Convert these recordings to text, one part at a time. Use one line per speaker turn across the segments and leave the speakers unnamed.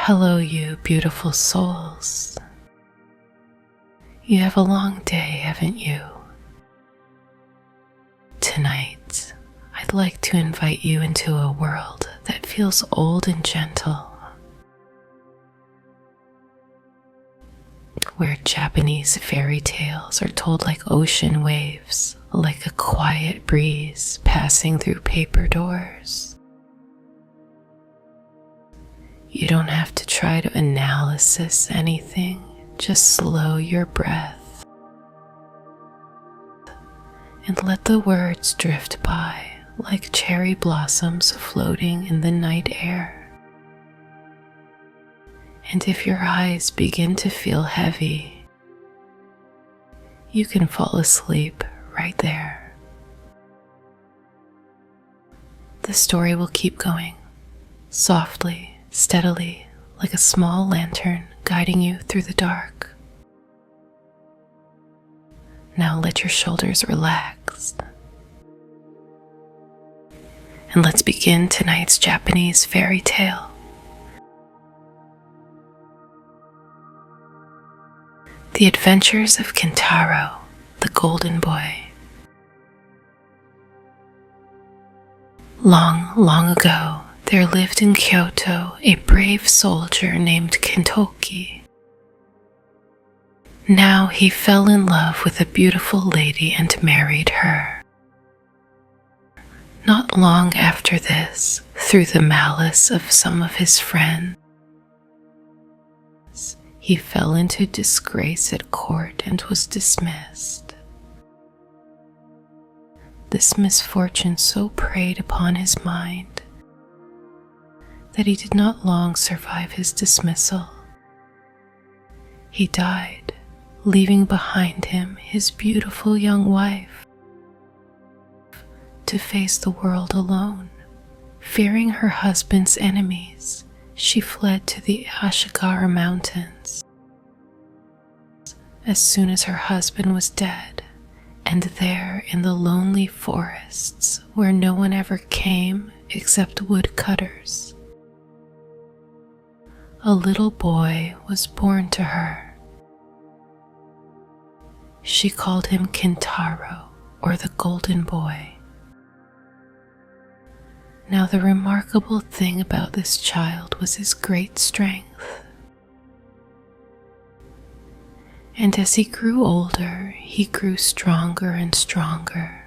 Hello, you beautiful souls. You have a long day, haven't you? Tonight, I'd like to invite you into a world that feels old and gentle, where Japanese fairy tales are told like ocean waves, like a quiet breeze passing through paper doors. You don't have to try to analysis anything, just slow your breath and let the words drift by like cherry blossoms floating in the night air. And if your eyes begin to feel heavy, you can fall asleep right there. The story will keep going, softly, steadily, like a small lantern guiding you through the dark. Now let your shoulders relax. And let's begin tonight's Japanese fairy tale. The Adventures of Kintaro, the Golden Boy. Long, long ago, there lived in Kyoto a brave soldier named Kintoki. Now he fell in love with a beautiful lady and married her. Not long after this, through the malice of some of his friends, he fell into disgrace at court and was dismissed. This misfortune so preyed upon his mind that he did not long survive his dismissal. He died, leaving behind him his beautiful young wife to face the world alone. Fearing her husband's enemies, she fled to the Ashigara Mountains. As soon as her husband was dead, and there in the lonely forests where no one ever came except woodcutters, a little boy was born to her. She called him Kintaro, or the Golden Boy. Now the remarkable thing about this child was his great strength. And as he grew older, he grew stronger and stronger,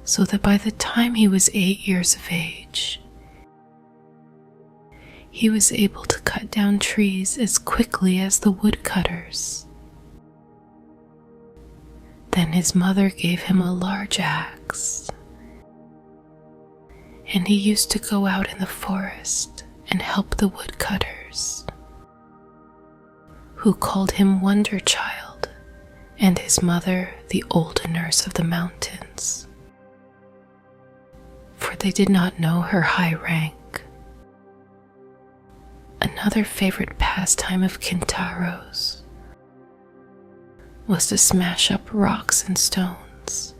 so that by the time he was 8 years of age, he was able to cut down trees as quickly as the woodcutters. Then his mother gave him a large axe, and he used to go out in the forest and help the woodcutters, who called him Wonder Child, and his mother the Old Nurse of the Mountains, for they did not know her high rank. Another favorite pastime of Kintaro's was to smash up rocks and stones.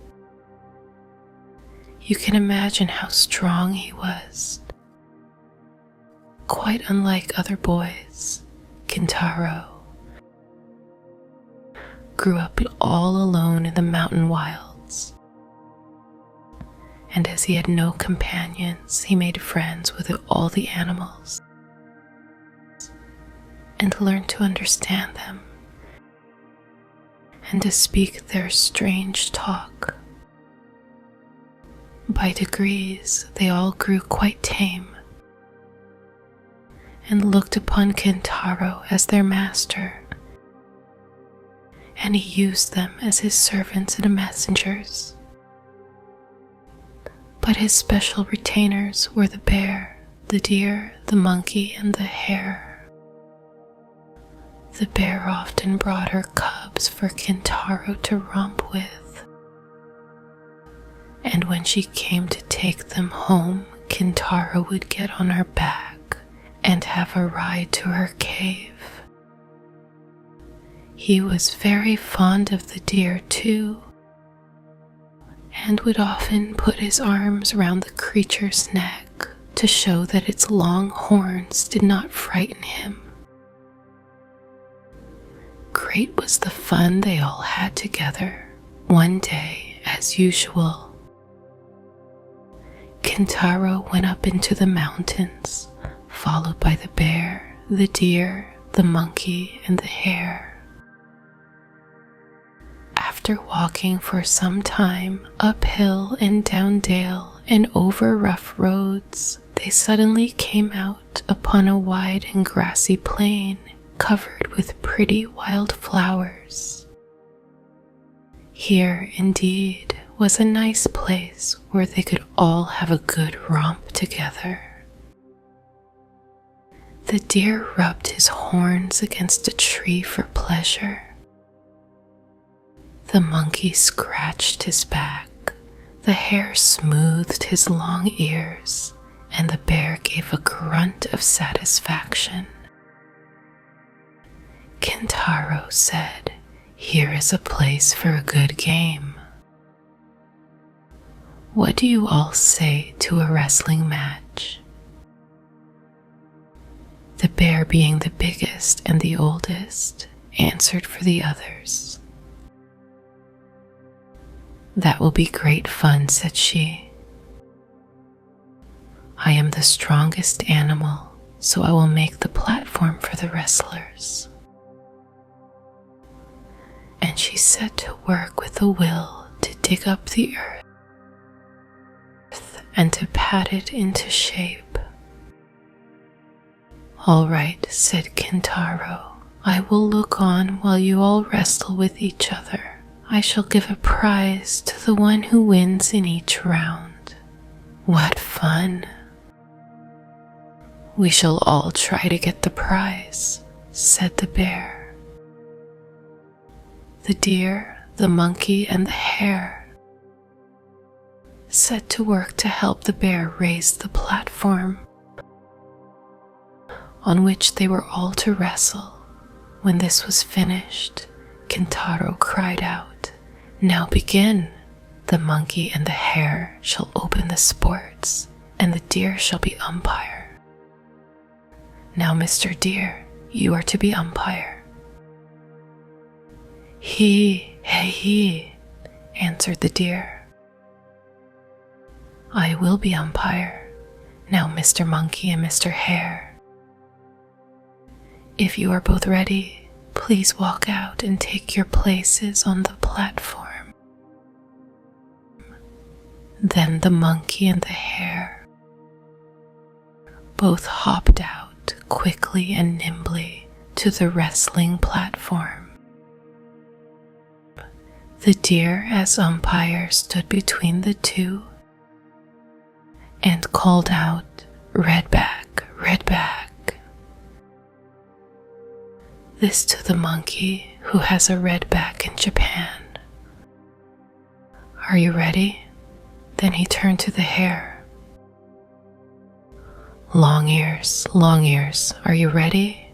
You can imagine how strong he was. Quite unlike other boys, Kintaro grew up all alone in the mountain wilds. And as he had no companions, he made friends with all the animals and learned to understand them and to speak their strange talk. By degrees, they all grew quite tame and looked upon Kintaro as their master, and he used them as his servants and messengers. But his special retainers were the bear, the deer, the monkey, and the hare. The bear often brought her cubs for Kintaro to romp with, and when she came to take them home, Kintaro would get on her back and have a ride to her cave. He was very fond of the deer too, and would often put his arms round the creature's neck to to show that its long horns did not frighten him. Great was the fun they all had together, one day as usual. Kintaro went up into the mountains, followed by the bear, the deer, the monkey, and the hare. After walking for some time uphill and down dale and over rough roads, they suddenly came out upon a wide and grassy plain covered with pretty wild flowers. Here, indeed, was a nice place where they could all have a good romp together. The deer rubbed his horns against a tree for pleasure. The monkey scratched his back, the hare smoothed his long ears, and the bear gave a grunt of satisfaction. Kintaro said, "Here is a place for a good game. What do you all say to a wrestling match?" The bear, being the biggest and the oldest, answered for the others. "That will be great fun," said she. "I am the strongest animal, so I will make the platform for the wrestlers." And she set to work with a will to dig up the earth and to pat it into shape. "All right," said Kintaro. "I will look on while you all wrestle with each other. I shall give a prize to the one who wins in each round." "What fun!" "We shall all try to get the prize," said the bear. The deer, the monkey, and the hare set to work to help the bear raise the platform on which they were all to wrestle. When this was finished, Kintaro cried out, "Now begin! The monkey and the hare shall open the sports, and the deer shall be umpire. Now, Mr. Deer, you are to be umpire." He, answered the deer. "I will be umpire. Now, Mr. Monkey and Mr. Hare, if you are both ready, please walk out and take your places on the platform." Then the monkey and the hare both hopped out quickly and nimbly to the wrestling platform. The deer, as umpire, stood between the two and called out, "Red back, red back." This to the monkey, who has a red back in Japan. "Are you ready?" Then he turned to the hare. Long ears, are you ready?"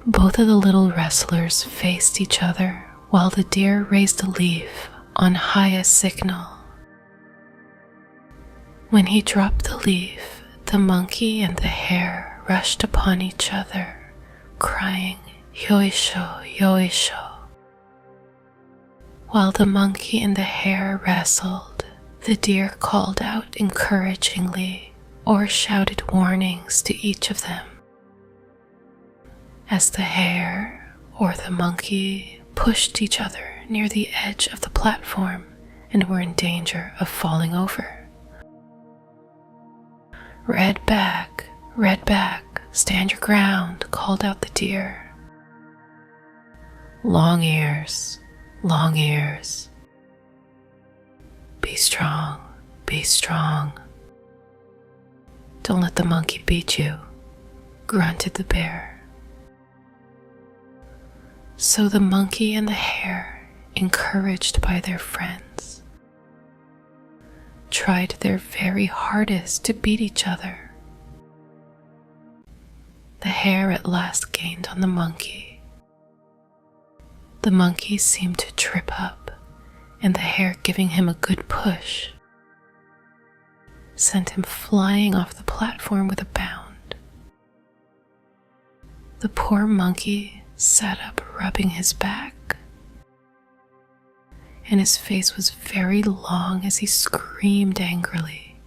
Both of the little wrestlers faced each other while the deer raised a leaf on high as signal. When he dropped the leaf, the monkey and the hare rushed upon each other, crying, "Yoisho, yoisho." While the monkey and the hare wrestled, the deer called out encouragingly or shouted warnings to each of them. As the hare or the monkey pushed each other near the edge of the platform and were in danger of falling over. Red back, stand your ground," called out the deer. Long ears, be strong, Don't let the monkey beat you," grunted the bear. So the monkey and the hare, encouraged by their friends, tried their very hardest to beat each other. The hare at last gained on the monkey. The monkey seemed to trip up, and the hare giving him a good push, sent him flying off the platform with a bound. The poor monkey sat up rubbing his back, and his face was very long as he screamed angrily.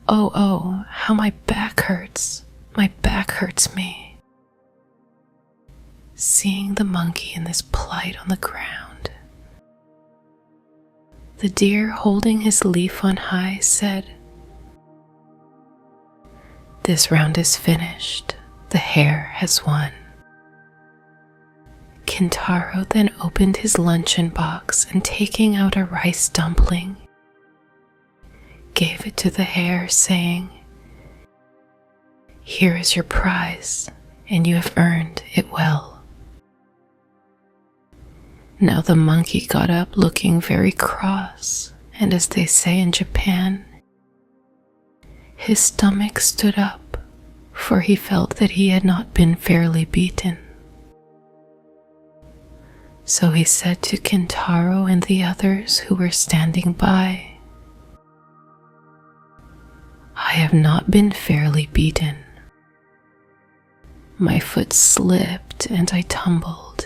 "Oh, oh, how my back hurts! My back hurts me." Seeing the monkey in this plight on the ground, the deer, holding his leaf on high, said, "This round is finished. The hare has won." Kintaro then opened his luncheon box and, taking out a rice dumpling, gave it to the hare, saying, "Here is your prize, and you have earned it well." Now the monkey got up looking very cross, and as they say in Japan, his stomach stood up, for he felt that he had not been fairly beaten. So he said to Kintaro and the others who were standing by, "I have not been fairly beaten. My foot slipped and I tumbled.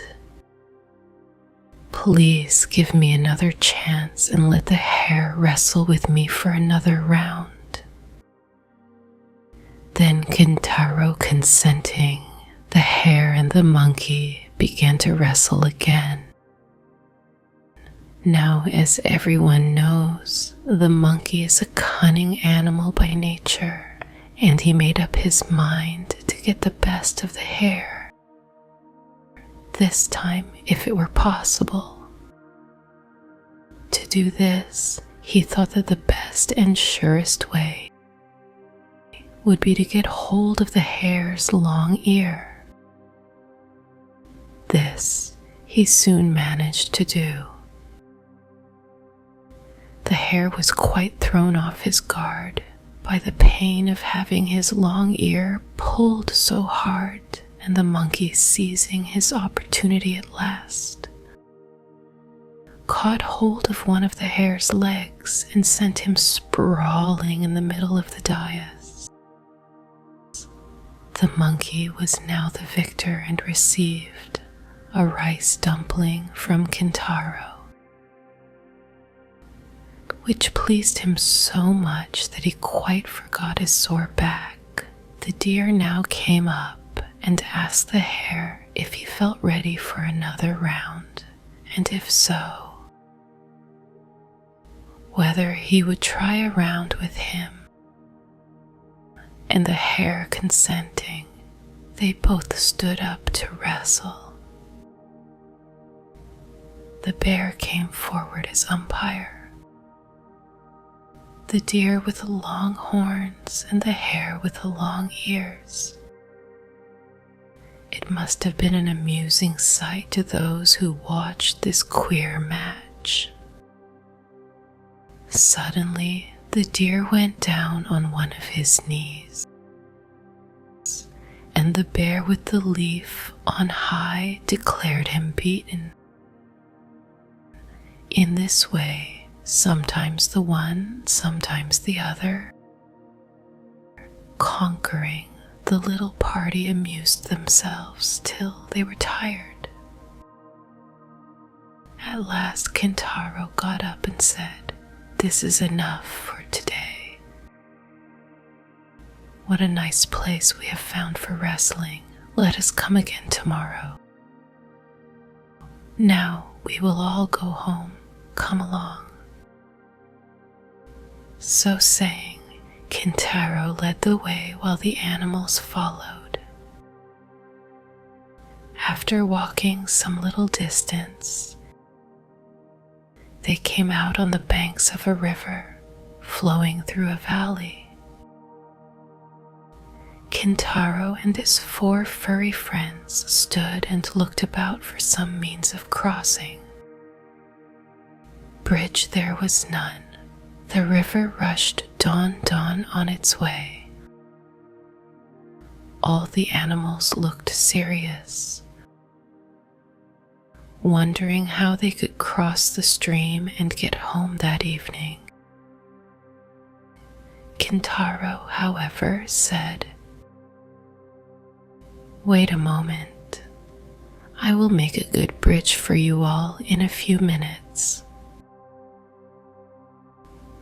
Please give me another chance and let the hare wrestle with me for another round." Then Kintaro consenting, the hare and the monkey began to wrestle again. Now, as everyone knows, the monkey is a cunning animal by nature, and he made up his mind to get the best of the hare, this time if it were possible. To do this, he thought that the best and surest way would be to get hold of the hare's long ear. This he soon managed to do. The hare was quite thrown off his guard by the pain of having his long ear pulled so hard, and the monkey, seizing his opportunity at last, caught hold of one of the hare's legs and sent him sprawling in the middle of the dais. The monkey was now the victor and received a rice dumpling from Kintaro, which pleased him so much that he quite forgot his sore back. The deer now came up and asked the hare if he felt ready for another round, and if so, whether he would try a round with him. And the hare consenting, they both stood up to wrestle. The bear came forward as umpire, the deer with the long horns and the hare with the long ears. It must have been an amusing sight to those who watched this queer match. Suddenly, the deer went down on one of his knees, and the bear with the leaf on high declared him beaten. In this way, sometimes the one, sometimes the other, conquering, the little party amused themselves till they were tired. At last Kintaro got up and said, "This is enough for today. What a nice place we have found for wrestling. Let us come again tomorrow. Now we will all go home. Come along." So saying, Kintaro led the way while the animals followed. After walking some little distance, they came out on the banks of a river flowing through a valley. Kintaro and his 4 furry friends stood and looked about for some means of crossing. Bridge there was none. The river rushed dawn on its way. All the animals looked serious, wondering how they could cross the stream and get home that evening. Kintaro, however, said, "Wait a moment. I will make a good bridge for you all in a few minutes."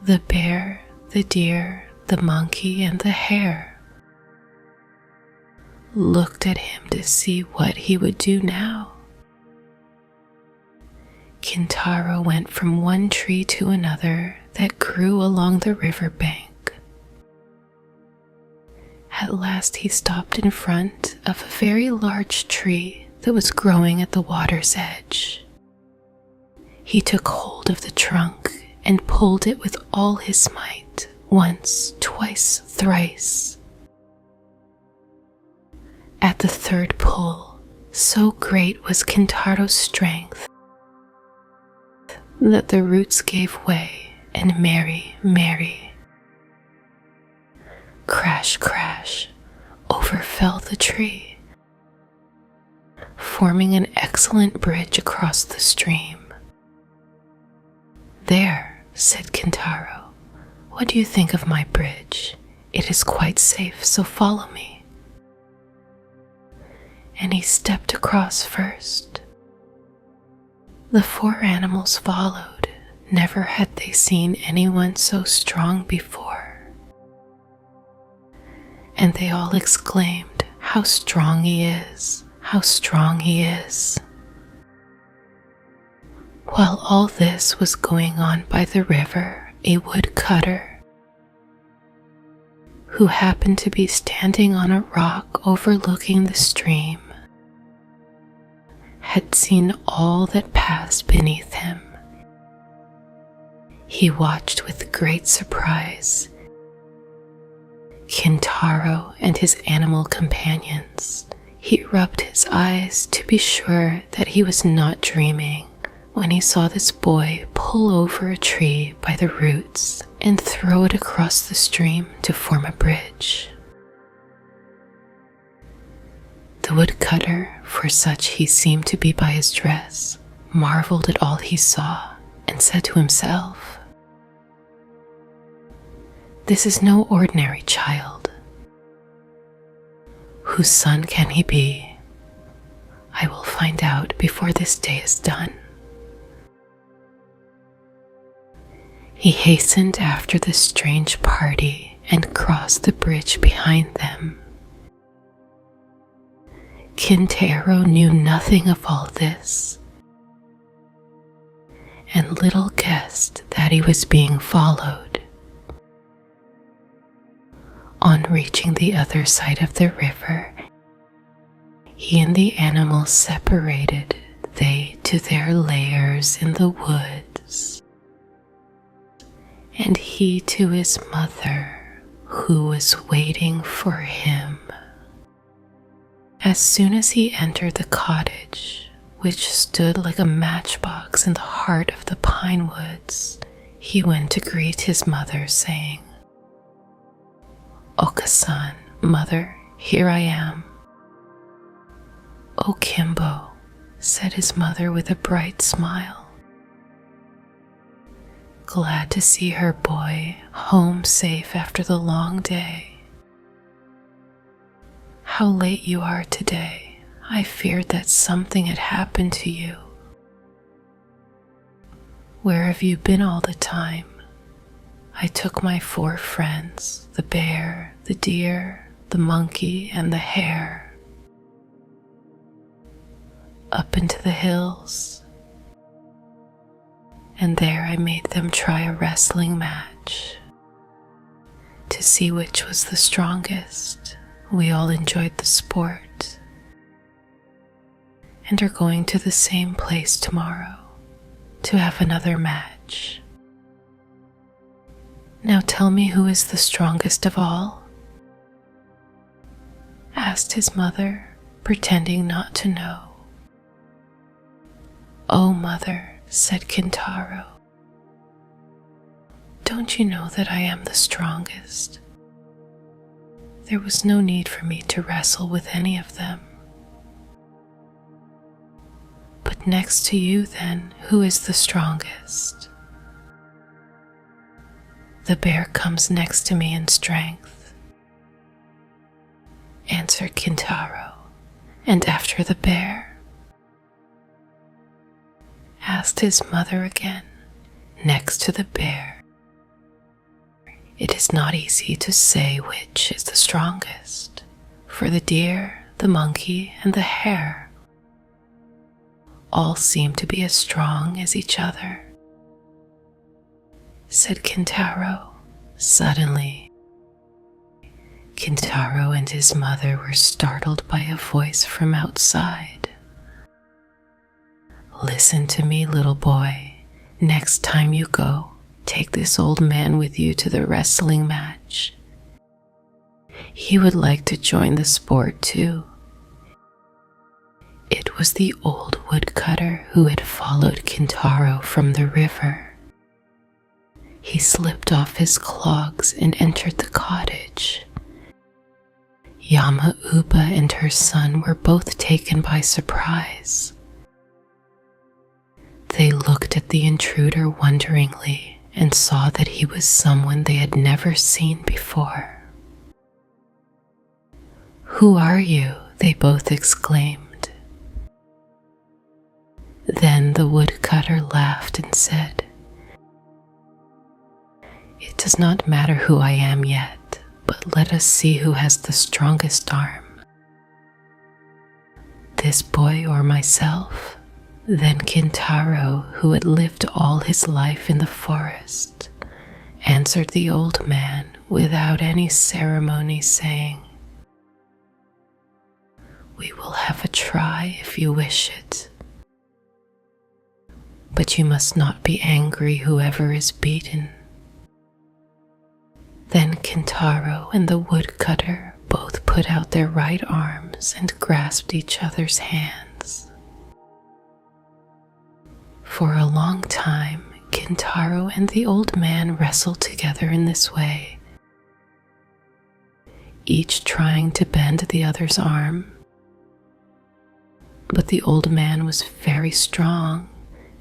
The bear, the deer, the monkey, and the hare looked at him to see what he would do now. Kintaro went from one tree to another that grew along the river bank. At last he stopped in front of a very large tree that was growing at the water's edge. He took hold of the trunk and pulled it with all his might, once, twice, thrice. At the third pull, so great was Kintaro's strength that the roots gave way, and Mary, crash, crash, over fell the tree, forming an excellent bridge across the stream. "There," said Kintaro, "what do you think of my bridge? It is quite safe, so follow me." And he stepped across first. The four animals followed. Never had they seen anyone so strong before. And they all exclaimed, "How strong he is! How strong he is!" While all this was going on by the river, a woodcutter, who happened to be standing on a rock overlooking the stream, had seen all that passed beneath him. He watched with great surprise Kintaro and his animal companions. He rubbed his eyes to be sure that he was not dreaming when he saw this boy pull over a tree by the roots and throw it across the stream to form a bridge. The woodcutter, for such he seemed to be by his dress, marveled at all he saw and said to himself, "This is no ordinary child. Whose son can he be? I will find out before this day is done." He hastened after the strange party and crossed the bridge behind them. Kintaro knew nothing of all this, and little guessed that he was being followed. On reaching the other side of the river, he and the animals separated, they to their lairs in the woods, and he to his mother, who was waiting for him. As soon as he entered the cottage, which stood like a matchbox in the heart of the pine woods, he went to greet his mother, saying, "Oka-san, mother, here I am." "O Kimbo," said his mother with a bright smile. Glad to see her boy home safe after the long day. "How late you are today. I feared that something had happened to you. Where have you been all the time?" "I took my 4 friends, the bear, the deer, the monkey, and the hare, up into the hills, and there I made them try a wrestling match to see which was the strongest. We all enjoyed the sport and are going to the same place tomorrow to have another match. Now tell me, who is the strongest of all?" asked his mother, pretending not to know. "Oh, mother," said Kintaro, "don't you know that I am the strongest? There was no need for me to wrestle with any of them. But next to you, then, who is the strongest?" the bear comes next to me in strength," answered Kintaro. "And after the bear?" asked his mother again. "Next to the bear. It is not easy to say which is the strongest, for the deer, the monkey, and the hare all seem to be as strong as each other," said Kintaro. Suddenly, Kintaro and his mother were startled by a voice from outside. "Listen to me, little boy. Next time you go, take this old man with you to the wrestling match. He would like to join the sport too." It was the old woodcutter who had followed Kintaro from the river. He slipped off his clogs and entered the cottage. Yama-uba and her son were both taken by surprise. They looked at the intruder wonderingly and saw that he was someone they had never seen before. "Who are you?" they both exclaimed. Then the woodcutter laughed and said, "It does not matter who I am yet, but let us see who has the strongest arm. This boy or myself?" Then Kintaro, who had lived all his life in the forest, answered the old man without any ceremony, saying, "We will have a try if you wish it. But you must not be angry whoever is beaten." Then Kintaro and the woodcutter both put out their right arms and grasped each other's hands. For a long time, Kintaro and the old man wrestled together in this way, each trying to bend the other's arm. But the old man was very strong,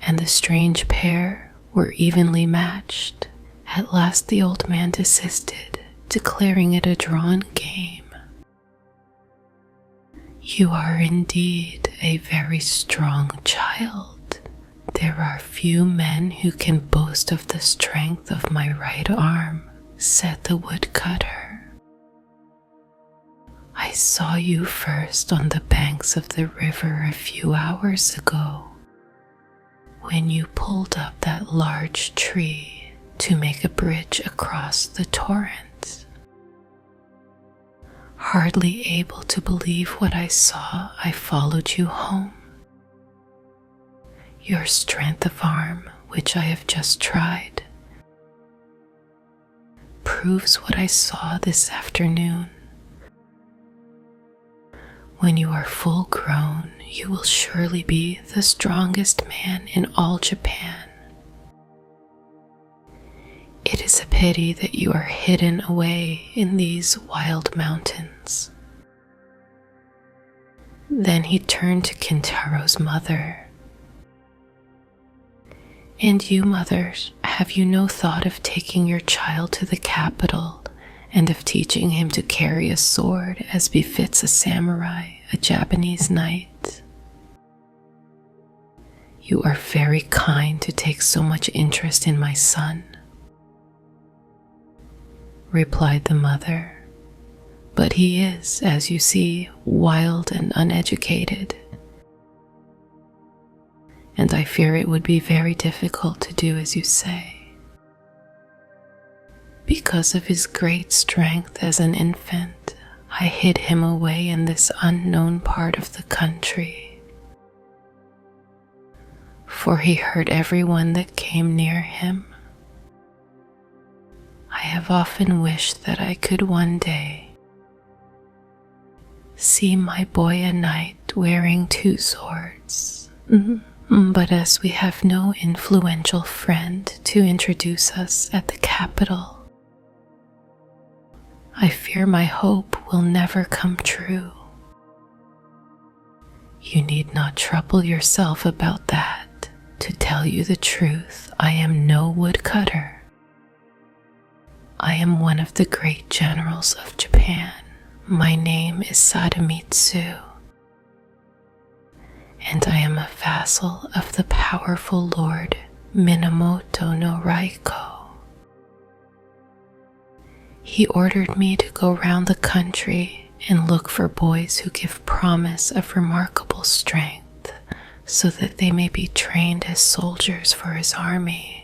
and the strange pair were evenly matched. At last the old man desisted, declaring it a drawn game. "You are indeed a very strong child. There are few men who can boast of the strength of my right arm," said the woodcutter. "I saw you first on the banks of the river a few hours ago, when you pulled up that large tree to make a bridge across the torrent. Hardly able to believe what I saw, I followed you home. Your strength of arm, which I have just tried, proves what I saw this afternoon. When you are full grown, you will surely be the strongest man in all Japan. It is a pity that you are hidden away in these wild mountains." Then he turned to Kintaro's mother. "And you, mothers, have you no thought of taking your child to the capital and of teaching him to carry a sword as befits a samurai, a Japanese knight? You are very kind to take so much interest in my son," replied the mother, "but he is, as you see, wild and uneducated, and I fear it would be very difficult to do as you say. Because of his great strength as an infant, I hid him away in this unknown part of the country, for he hurt everyone that came near him. I have often wished that I could one day see my boy a knight wearing 2 swords, but as we have no influential friend to introduce us at the capital, I fear my hope will never come true. You need not trouble yourself about that. To tell you the truth, I am no woodcutter, I am one of the great generals of Japan. My name is Sadamitsu, and I am a vassal of the powerful Lord Minamoto no Raiko. He ordered me to go round the country and look for boys who give promise of remarkable strength, so that they may be trained as soldiers for his army.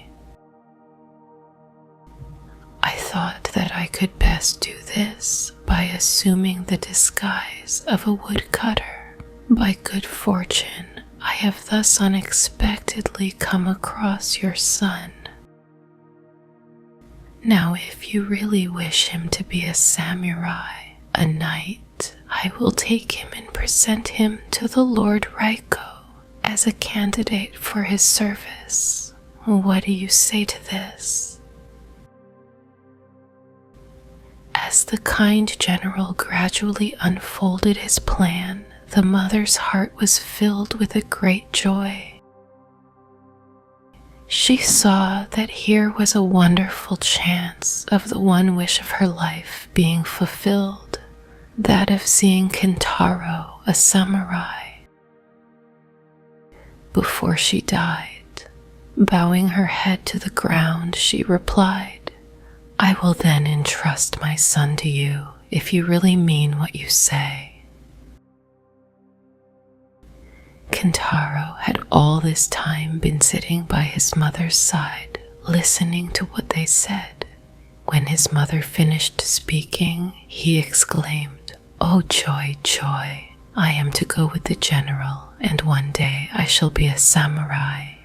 I thought that I could best do this by assuming the disguise of a woodcutter. By good fortune, I have thus unexpectedly come across your son. Now, if you really wish him to be a samurai, a knight, I will take him and present him to the Lord Raiko as a candidate for his service. What do you say to this? As the kind general gradually unfolded his plan, the mother's heart was filled with a great joy. She saw that here was a wonderful chance of the one wish of her life being fulfilled, that of seeing Kintaro, a samurai. Before she died, bowing her head to the ground, she replied, "I will then entrust my son to you if you really mean what you say." Kintaro had all this time been sitting by his mother's side, listening to what they said. When his mother finished speaking, he exclaimed, "Oh joy, joy! I am to go with the general, and one day I shall be a samurai."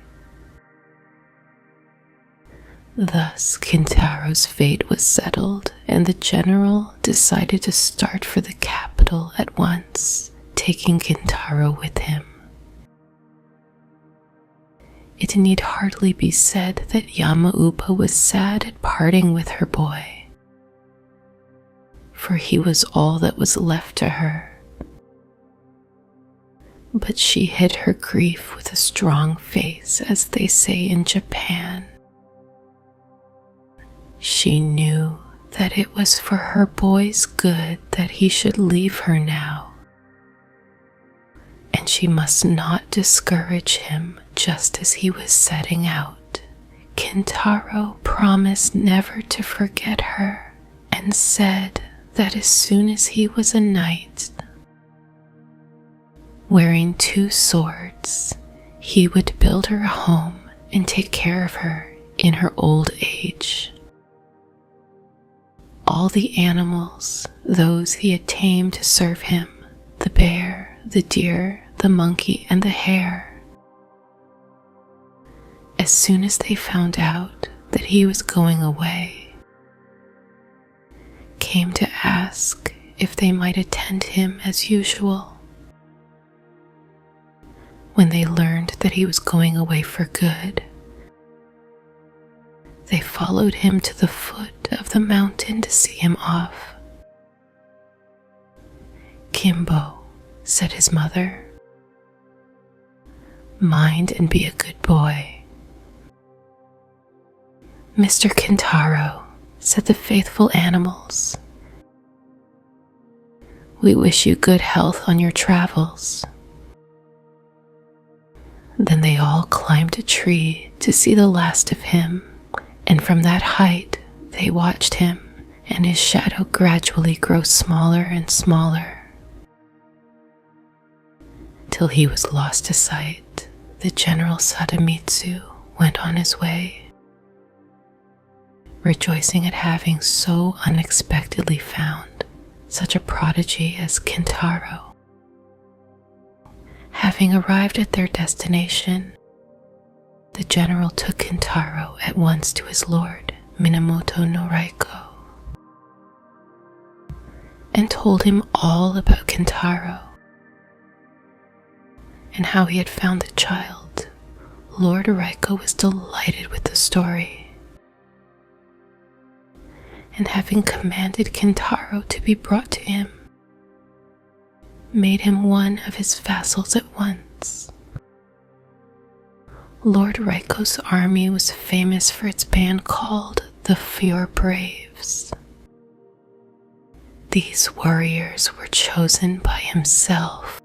Thus Kintaro's fate was settled, and the general decided to start for the capital at once, taking Kintaro with him. It need hardly be said that Yamauba was sad at parting with her boy, for he was all that was left to her. But she hid her grief with a strong face, as they say in Japan. She knew that it was for her boy's good that he should leave her now, and she must not discourage him just as he was setting out. Kintaro promised never to forget her and said that as soon as he was a knight, wearing 2 swords, he would build her a home and take care of her in her old age. All the animals, those he had tamed to serve him, the bear, the deer, the monkey, and the hare, as soon as they found out that he was going away, came to ask if they might attend him as usual. When they learned that he was going away for good, they followed him to the foot of the mountain to see him off. "Kimbo," said his mother, "mind and be a good boy." "Mr. Kintaro," said the faithful animals, "we wish you good health on your travels." Then they all climbed a tree to see the last of him, and from that height they watched him and his shadow gradually grow smaller and smaller, till he was lost to sight. The General Sadamitsu went on his way, rejoicing at having so unexpectedly found such a prodigy as Kintaro. Having arrived at their destination, the general took Kintaro at once to his lord, Minamoto no Raiko, and told him all about Kintaro and how he had found the child. Lord Raiko was delighted with the story, and having commanded Kintaro to be brought to him, made him one of his vassals at once. Lord Raiko's army was famous for its band called the Four Braves. These warriors were chosen by himself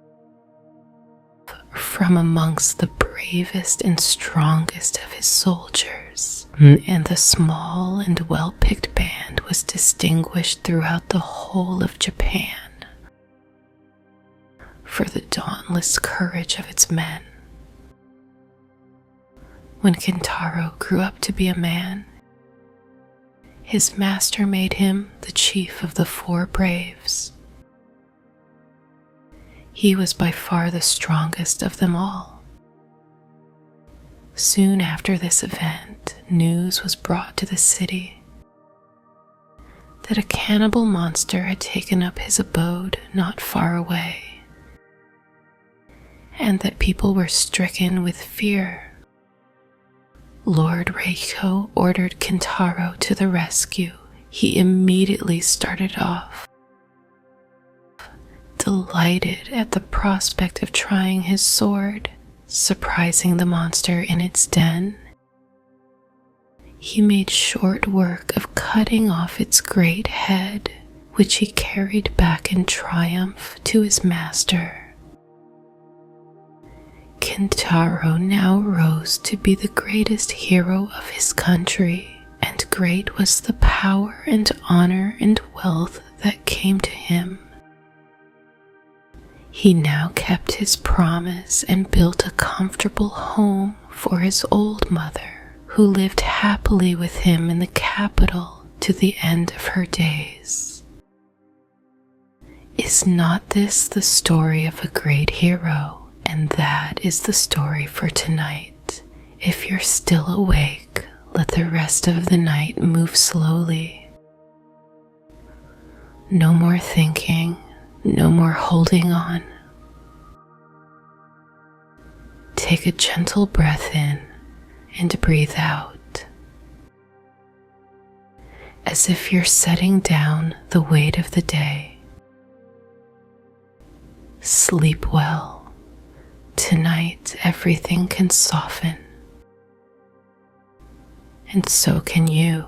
from amongst the bravest and strongest of his soldiers, and the small and well-picked band was distinguished throughout the whole of Japan for the dauntless courage of its men. When Kintaro grew up to be a man, his master made him the chief of the Four Braves. He was by far the strongest of them all. Soon after this event, news was brought to the city that a cannibal monster had taken up his abode not far away, and that people were stricken with fear. Lord Reiko ordered Kintaro to the rescue. He immediately started off, delighted at the prospect of trying his sword, surprising the monster in its den. He made short work of cutting off its great head, which he carried back in triumph to his master. Kintaro now rose to be the greatest hero of his country, and great was the power and honor and wealth that came to him. He now kept his promise and built a comfortable home for his old mother, who lived happily with him in the capital to the end of her days. Is not this the story of a great hero? And that is the story for tonight. If you're still awake, let the rest of the night move slowly. No more thinking, no more holding on. Take a gentle breath in and breathe out, as if you're setting down the weight of the day. Sleep well. Tonight, everything can soften, and so can you.